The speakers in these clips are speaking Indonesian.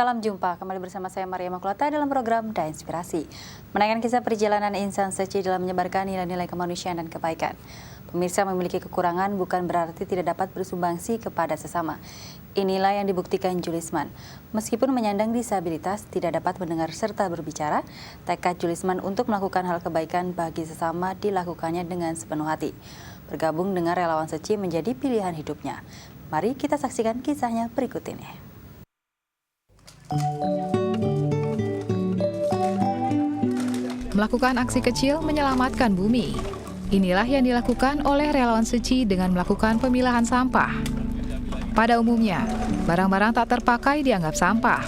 Salam jumpa, kembali bersama saya Maria Makulata dalam program Da Inspirasi. Menayangkan kisah perjalanan insan Seci dalam menyebarkan nilai-nilai kemanusiaan dan kebaikan. Pemirsa memiliki kekurangan bukan berarti tidak dapat bersumbangsi kepada sesama. Inilah yang dibuktikan Julisman. Meskipun menyandang disabilitas, tidak dapat mendengar serta berbicara, tekad Julisman untuk melakukan hal kebaikan bagi sesama dilakukannya dengan sepenuh hati. Bergabung dengan relawan Seci menjadi pilihan hidupnya. Mari kita saksikan kisahnya berikut ini. Melakukan aksi kecil menyelamatkan bumi. Inilah yang dilakukan oleh relawan Seci dengan melakukan pemilahan sampah. Pada umumnya, barang-barang tak terpakai dianggap sampah.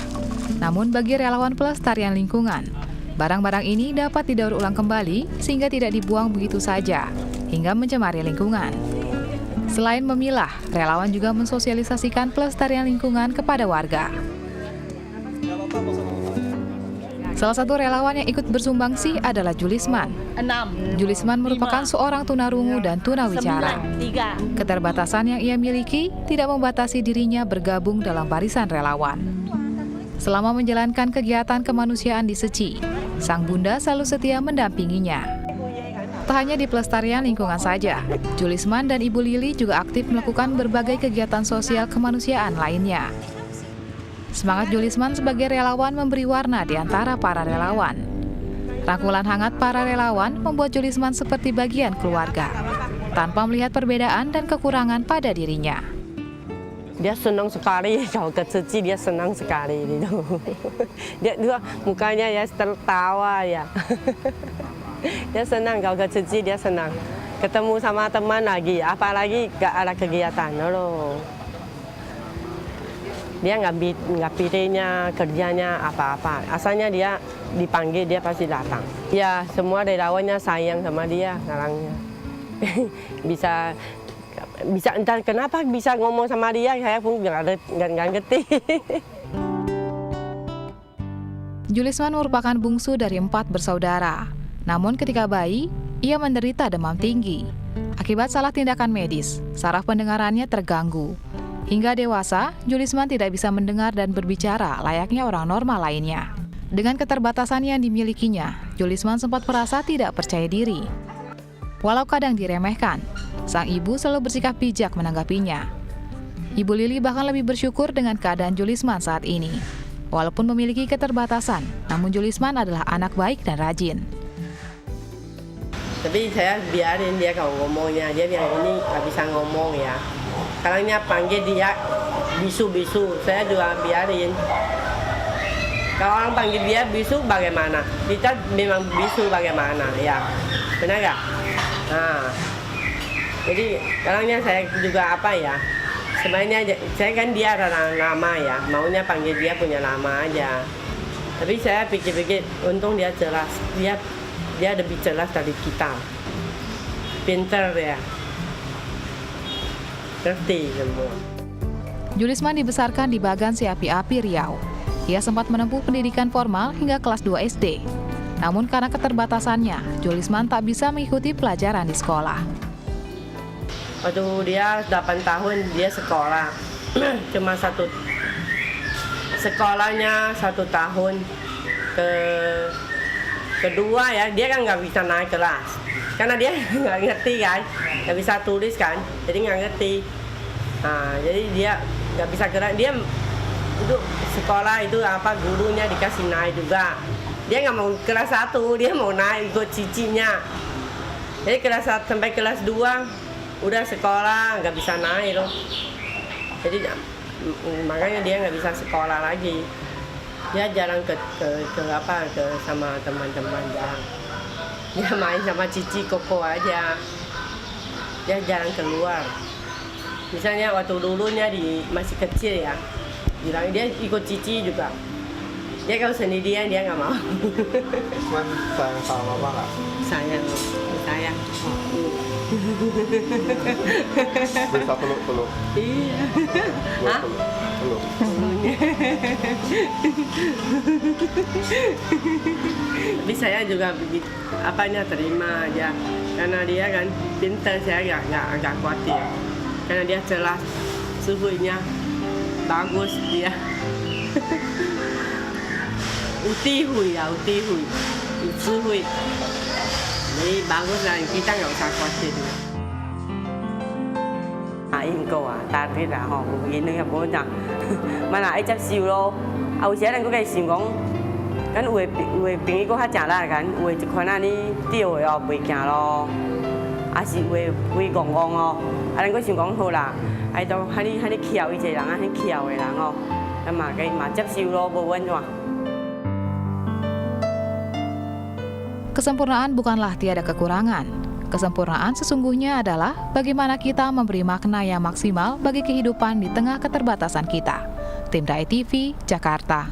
Namun bagi relawan pelestarian lingkungan, barang-barang ini dapat didaur ulang kembali sehingga tidak dibuang begitu saja, hingga mencemari lingkungan. Selain memilah, relawan juga mensosialisasikan pelestarian lingkungan kepada warga. Salah satu relawan yang ikut bersumbangsi adalah Julisman. Julisman merupakan seorang tunarungu dan tunawicara. Keterbatasan yang ia miliki tidak membatasi dirinya bergabung dalam barisan relawan. Selama menjalankan kegiatan kemanusiaan di Seci, sang bunda selalu setia mendampinginya. Tak hanya di pelestarian lingkungan saja, Julisman dan Ibu Lili juga aktif melakukan berbagai kegiatan sosial kemanusiaan lainnya. Semangat Julisman sebagai relawan memberi warna di antara para relawan. Rangkulan hangat para relawan membuat Julisman seperti bagian keluarga, tanpa melihat perbedaan dan kekurangan pada dirinya. Dia senang sekali kalau ke Seci, dia senang sekali gitu. Dia juga mukanya ya tertawa ya. Dia senang kalau ke Seci, dia senang. Ketemu sama teman lagi, apalagi gak ada kegiatan loh. Dia nggak pilihnya kerjanya apa-apa. Asalnya dia dipanggil, dia pasti datang. Ya, semua relawannya sayang sama dia sekarangnya. bisa entah kenapa bisa ngomong sama dia, saya pun nggak ngerti. Julisman merupakan bungsu dari 4 bersaudara. Namun ketika bayi, ia menderita demam tinggi. Akibat salah tindakan medis, saraf pendengarannya terganggu. Hingga dewasa, Julisman tidak bisa mendengar dan berbicara layaknya orang normal lainnya. Dengan keterbatasan yang dimilikinya, Julisman sempat merasa tidak percaya diri. Walau kadang diremehkan, sang ibu selalu bersikap bijak menanggapinya. Ibu Lili bahkan lebih bersyukur dengan keadaan Julisman saat ini. Walaupun memiliki keterbatasan, namun Julisman adalah anak baik dan rajin. Tapi saya biarin dia kalau ngomongnya, dia bilang ini nggak bisa ngomong ya. Kalangnya panggil dia bisu-bisu, saya juga biarin. Kalau orang panggil dia bisu bagaimana? Kita memang bisu bagaimana ya, benar nggak? Nah, jadi kalangnya saya juga apa ya? Sebenarnya saya kan dia orang lama ya, maunya panggil dia punya nama aja. Tapi saya pikir-pikir, untung dia jelas, dia lebih jelas dari kita, pinter ya. Julisman dibesarkan di Bagan Seapi-Api, Riau. Ia sempat menempuh pendidikan formal hingga kelas 2 SD. Namun karena keterbatasannya, Julisman tak bisa mengikuti pelajaran di sekolah. Waktu dia 8 tahun, dia sekolah. Cuma sekolahnya 1 tahun. Kedua ya, dia kan nggak bisa naik kelas. Karena dia nggak ngerti kan, nggak bisa tulis kan, jadi nggak ngerti. Nah, jadi dia nggak bisa gerak. Dia itu sekolah itu apa gurunya dikasih naik juga. Dia nggak mau kelas 1, dia mau naik ikut cicinya. Jadi kelas 1 sampai kelas 2 udah sekolah nggak bisa naik loh. Jadi makanya dia nggak bisa sekolah lagi. Dia jarang ke sama teman-teman jarang. Dia main sama cici koko aja. Dia jarang keluar. Misalnya waktu dulunya masih kecil ya, bilang dia ikut cici juga. Dia kalau sendirian dia nggak mau. Cuman sayang sama mama nggak? Sayang. Bisa peluk. Iya. Peluk. Tapi saya juga terima aja, karena dia kan pintar, saya agak khawatir, karena dia jelas suhunya bagus dia. 智慧啊，有智慧，有智慧。你bagus lah kita nggak usah khawatir. Yên cô à, ta biết là họ cũng nghĩ nữa bố rằng mà là ai chấp siêu lo, ao sẽ đang có cái xin講，咁會朋友較正啦，咁會一款啊你釣嘅哦袂驚咯，啊是會講咯，啊咱個想講好啦，哎都喺你巧伊一個人啊，喺巧嘅人哦，咁嘛接受咯，無穩怎。 Kesempurnaan bukanlah tiada kekurangan. Kesempurnaan sesungguhnya adalah bagaimana kita memberi makna yang maksimal bagi kehidupan di tengah keterbatasan kita. Tim Dai TV, Jakarta.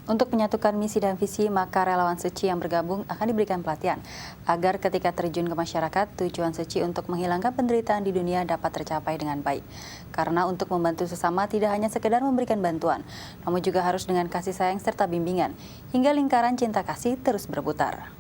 Untuk menyatukan misi dan visi, maka relawan Seci yang bergabung akan diberikan pelatihan agar ketika terjun ke masyarakat, tujuan Seci untuk menghilangkan penderitaan di dunia dapat tercapai dengan baik. Karena untuk membantu sesama tidak hanya sekedar memberikan bantuan, namun juga harus dengan kasih sayang serta bimbingan, hingga lingkaran cinta kasih terus berputar.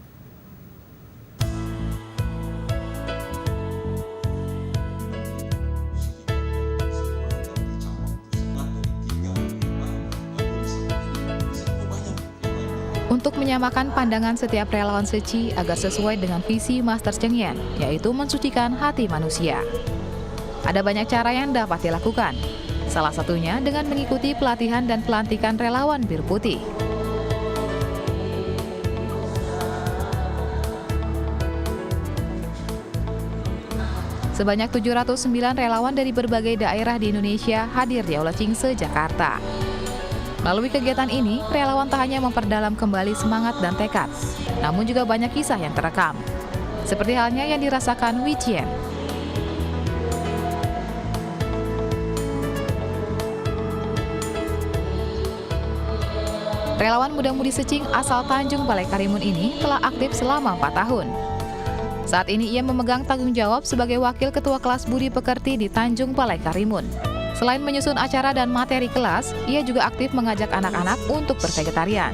Untuk menyamakan pandangan setiap relawan Seci agar sesuai dengan visi Master Cheng Yen, yaitu mensucikan hati manusia. Ada banyak cara yang dapat dilakukan. Salah satunya dengan mengikuti pelatihan dan pelantikan relawan Biru Putih. Sebanyak 709 relawan dari berbagai daerah di Indonesia hadir di Aula Chingse, Jakarta. Melalui kegiatan ini, relawan tak hanya memperdalam kembali semangat dan tekad, namun juga banyak kisah yang terekam. Seperti halnya yang dirasakan Wei Chien. Relawan muda-mudi Secing asal Tanjung Balai Karimun ini telah aktif selama 4 tahun. Saat ini ia memegang tanggung jawab sebagai Wakil Ketua Kelas Budi Pekerti di Tanjung Balai Karimun. Selain menyusun acara dan materi kelas, ia juga aktif mengajak anak-anak untuk bervegetarian.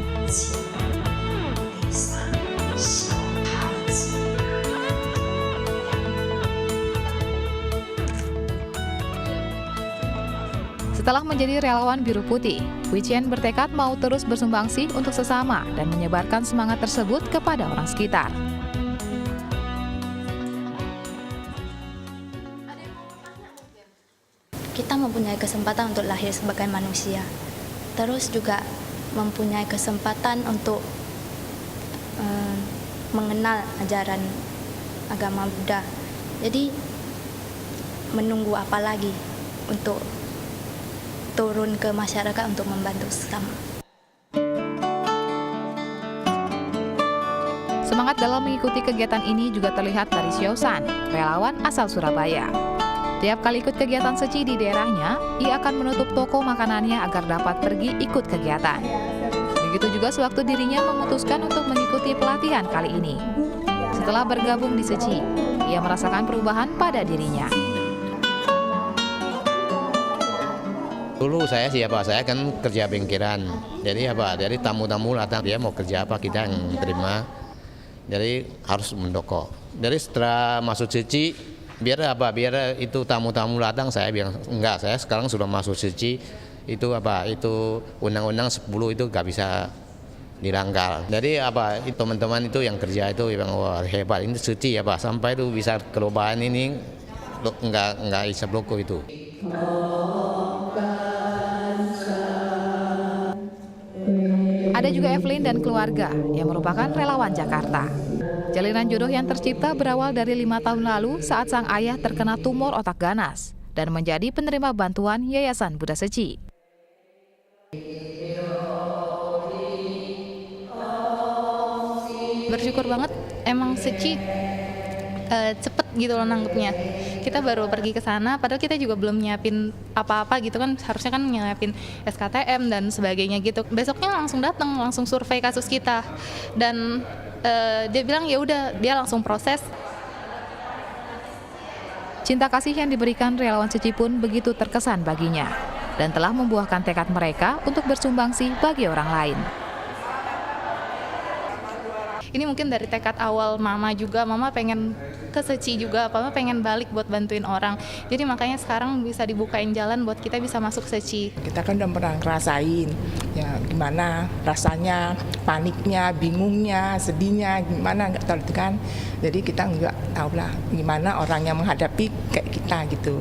Setelah menjadi relawan Biru Putih, Wei Chien bertekad mau terus bersumbangsi untuk sesama dan menyebarkan semangat tersebut kepada orang sekitar. Kita mempunyai kesempatan untuk lahir sebagai manusia, terus juga mempunyai kesempatan untuk mengenal ajaran agama Buddha. Jadi menunggu apa lagi untuk turun ke masyarakat untuk membantu sesama. Semangat dalam mengikuti kegiatan ini juga terlihat dari Xiaosan, relawan asal Surabaya. Tiap kali ikut kegiatan Seci di daerahnya, ia akan menutup toko makanannya agar dapat pergi ikut kegiatan. Begitu juga sewaktu dirinya memutuskan untuk mengikuti pelatihan kali ini. Setelah bergabung di Seci, ia merasakan perubahan pada dirinya. Dulu saya kan kerja bengkelan. Jadi tamu-tamu datang, dia mau kerja apa kita yang terima. Jadi harus mendoko. Jadi setelah masuk Seci, biar itu tamu-tamu datang, saya bilang enggak, saya sekarang sudah masuk Seci, itu undang-undang 10 itu nggak bisa dilanggar. Jadi teman-teman itu yang kerja itu bilang wah hebat ini Seci sampai itu bisa perubahan ini nggak bisa bloko itu. Ada juga Evelyn dan keluarga yang merupakan relawan Jakarta. Jalinan jodoh yang tercipta berawal dari 5 tahun lalu saat sang ayah terkena tumor otak ganas dan menjadi penerima bantuan Yayasan Buddha Seci. Bersyukur banget, emang Seci cepet gitu loh nanggepnya. Kita baru pergi ke sana, padahal kita juga belum nyiapin apa-apa gitu kan, harusnya kan nyiapin SKTM dan sebagainya gitu. Besoknya langsung datang, langsung survei kasus kita, dan dia bilang ya udah, dia langsung proses. Cinta kasih yang diberikan relawan Seci pun begitu terkesan baginya dan telah membuahkan tekad mereka untuk bersumbangsi bagi orang lain. ini mungkin dari tekad awal mama juga, mama pengen ke Seci juga, mama pengen balik buat bantuin orang. Jadi makanya sekarang bisa dibukain jalan buat kita bisa masuk Seci. Kita kan udah pernah ngerasain ya gimana rasanya, paniknya, bingungnya, sedihnya, gimana nggak tahu itu kan. Jadi kita nggak tahu lah gimana orang yang menghadapi kayak kita gitu.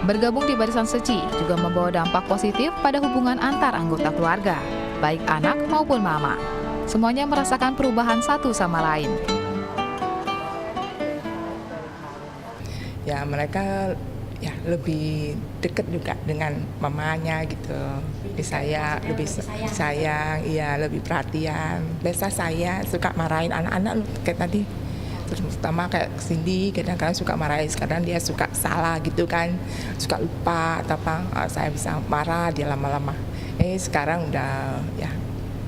Bergabung di Barisan Seci juga membawa dampak positif pada hubungan antar anggota keluarga, baik anak maupun mama. Semuanya merasakan perubahan satu sama lain. Ya mereka ya lebih dekat juga dengan mamanya gitu. Saya lebih sayang, iya lebih perhatian. Biasa saya suka marahin anak-anak kayak tadi. Terutama kayak Cindy kadang-kadang suka marahin, sekarang dia suka salah gitu kan, suka lupa atau apa, saya bisa marah dia lama-lama. Sekarang udah ya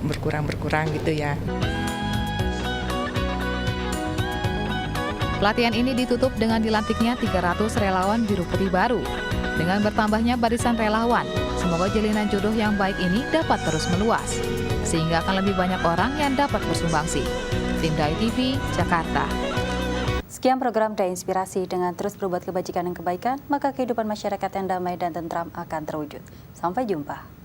berkurang gitu ya. Pelatihan ini ditutup dengan dilantiknya 300 relawan Biru Putih baru. Dengan bertambahnya barisan relawan, semoga jalinan jodoh yang baik ini dapat terus meluas, sehingga akan lebih banyak orang yang dapat bersumbangsi. Tim Dai TV, Jakarta. Sekian program Dai Inspirasi. Dengan terus berbuat kebajikan dan kebaikan, maka kehidupan masyarakat yang damai dan tentram akan terwujud. Sampai jumpa.